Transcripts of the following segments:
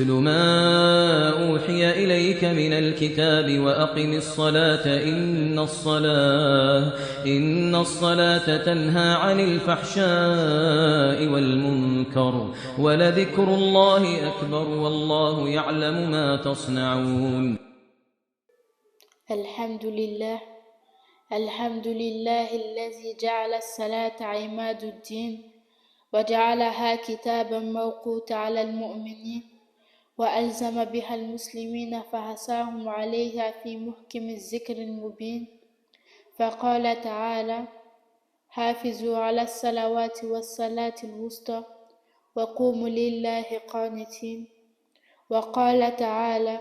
اتل ما أوحي إليك من الكتاب وأقم الصلاة إن الصلاة تنهى عن الفحشاء والمنكر ولذكر الله أكبر والله يعلم ما تصنعون. الحمد لله الذي جعل الصلاة عماد الدين وجعلها كتابا موقوتا على المؤمنين وألزم بها المسلمين فحثاهم عليها في محكم الذكر المبين فقال تعالى حافظوا على الصلوات والصلاة الوسطى وقوموا لله قانتين وقال تعالى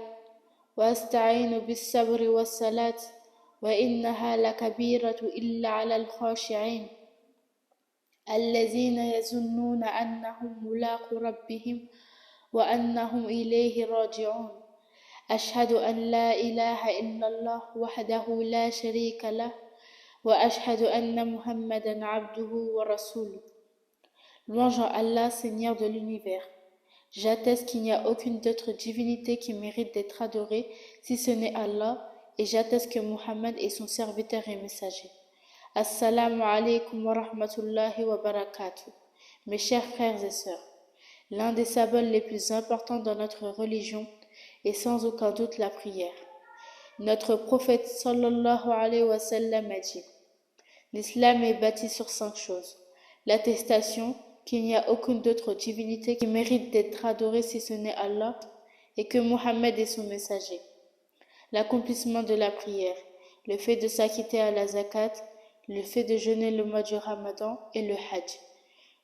واستعينوا بالصبر والصلاة وإنها لكبيرة إلا على الخاشعين الذين يظنون أنهم ملاقو ربهم وأنهم إليه راجعون أشهد أن لا إله إلا الله وحده لا شريك له وأشهد أن محمدا عبده ورسوله. Louange à Allah, Seigneur de l'univers. J'atteste qu'il n'y a aucune autre divinité qui mérite d'être adorée si ce n'est Allah, et j'atteste que Muhammad est son serviteur et messager. Assalamu alaikum wa rahmatullahi wa barakatuh. Mes chers frères et sœurs, l'un des symboles les plus importants dans notre religion est sans aucun doute la prière. Notre prophète sallallahu alayhi wa sallam a dit: l'islam est bâti sur 5 choses. L'attestation qu'il n'y a aucune autre divinité qui mérite d'être adorée si ce n'est Allah et que Muhammad est son messager. L'accomplissement de la prière, le fait de s'acquitter à la zakat, le fait de jeûner le mois du Ramadan et le hajj.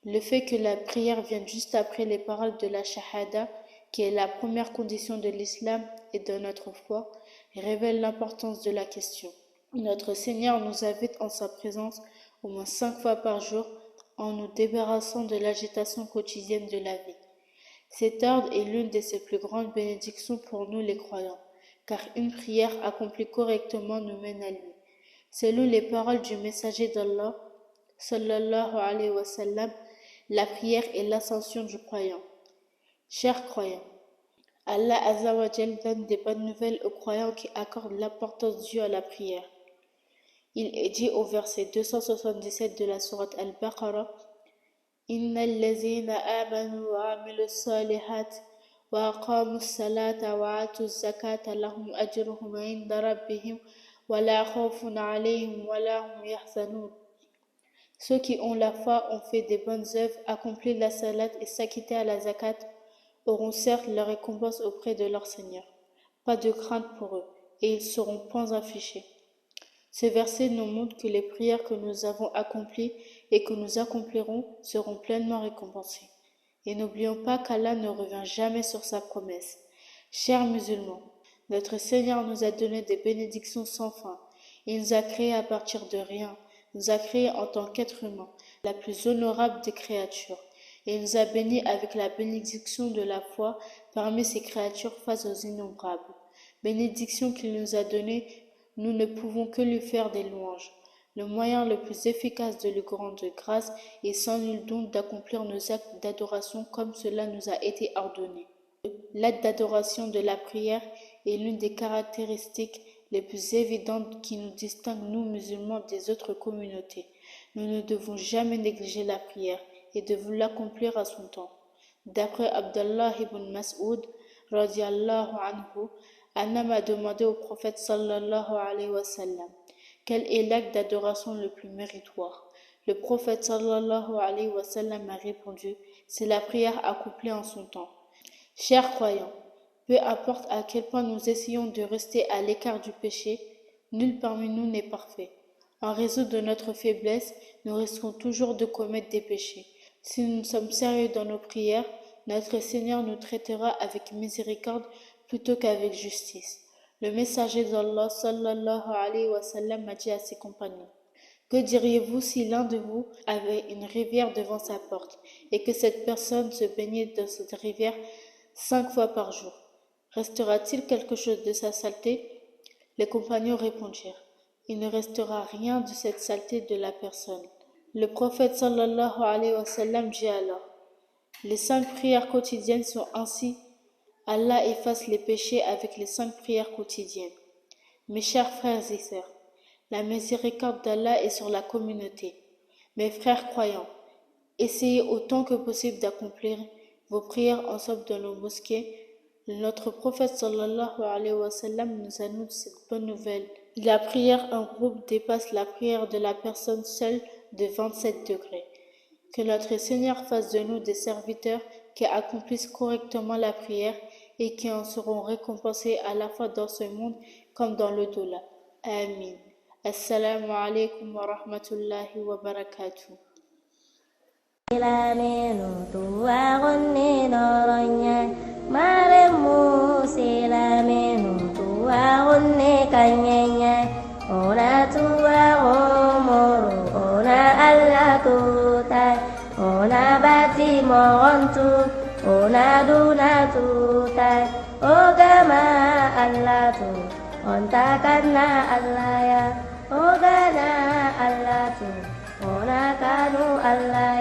Le fait que la prière vienne juste après les paroles de la shahada, qui est la première condition de l'islam et de notre foi, révèle l'importance de la question. Notre Seigneur nous invite en sa présence au moins 5 fois par jour en nous débarrassant de l'agitation quotidienne de la vie. Cet ordre est l'une de ses plus grandes bénédictions pour nous les croyants, car une prière accomplie correctement nous mène à lui. Selon les paroles du messager d'Allah, sallallahu alayhi wa sallam, la prière est l'ascension du croyant. Chers croyants, Allah Azza wa Jal donne des bonnes nouvelles aux croyants qui accordent l'importance due à la prière. Il est dit au verset 277 de la sourate Al-Baqarah: Innal lazina amanu wa amilu salihat wa aqamu salata wa atu zakata lahum ajruhum inda rabbihim wa la khawfun alayhim wa la hum yahzanun. Ceux qui ont la foi, ont fait des bonnes œuvres, accompli la salat et s'acquitté à la zakat, auront certes leur récompense auprès de leur Seigneur. Pas de crainte pour eux, et ils seront point affichés. Ce verset nous montre que les prières que nous avons accomplies et que nous accomplirons seront pleinement récompensées. Et n'oublions pas qu'Allah ne revient jamais sur sa promesse. Chers musulmans, notre Seigneur nous a donné des bénédictions sans fin. Il nous a créés à partir de rien, nous a créés en tant qu'être humain, la plus honorable des créatures. Et il nous a bénis avec la bénédiction de la foi parmi ces créatures face aux innombrables. Bénédiction qu'il nous a donnée, nous ne pouvons que lui faire des louanges. Le moyen le plus efficace de lui rendre grâce est sans nul doute d'accomplir nos actes d'adoration comme cela nous a été ordonné. L'acte d'adoration de la prière est l'une des caractéristiques les plus évidentes qui nous distinguent, nous musulmans, des autres communautés. Nous ne devons jamais négliger la prière et devons l'accomplir à son temps. D'après Abdallah ibn Mas'ud, radiallahu anhu, un homme a demandé au prophète sallallahu alayhi wa sallam: quel est l'acte d'adoration le plus méritoire? Le prophète sallallahu alayhi wa sallam a répondu: c'est la prière accomplie en son temps. Chers croyants, peu importe à quel point nous essayons de rester à l'écart du péché, nul parmi nous n'est parfait. En raison de notre faiblesse, nous risquons toujours de commettre des péchés. Si nous sommes sérieux dans nos prières, notre Seigneur nous traitera avec miséricorde plutôt qu'avec justice. Le messager d'Allah sallallahu alayhi wa sallam a dit à ses compagnons: que diriez-vous si l'un de vous avait une rivière devant sa porte et que cette personne se baignait dans cette rivière 5 fois par jour? Restera-t-il quelque chose de sa saleté? Les compagnons répondirent: il ne restera rien de cette saleté de la personne. Le prophète sallallahu alayhi wa sallam dit alors: les 5 prières quotidiennes sont ainsi Allah efface les péchés avec les 5 prières quotidiennes. Mes chers frères et sœurs, la miséricorde d'Allah est sur la communauté. Mes frères croyants, essayez autant que possible d'accomplir vos prières ensemble dans nos mosquées. Notre prophète sallallahu alayhi wa sallam nous annonce cette bonne nouvelle. La prière en groupe dépasse la prière de la personne seule de 27 degrés. Que notre Seigneur fasse de nous des serviteurs qui accomplissent correctement la prière et qui en seront récompensés à la fois dans ce monde comme dans le delà. Amin. Assalamu alaikum wa rahmatullahi wa barakatuh. Silamenu tua gonne noronya maremu silamenu tua gonne kanyenya ona tua gomoru ona alla tutai ona bati mogontu ona duna tutai ogama alla tu onta kana alla ya ogana alla tu ona kanu alla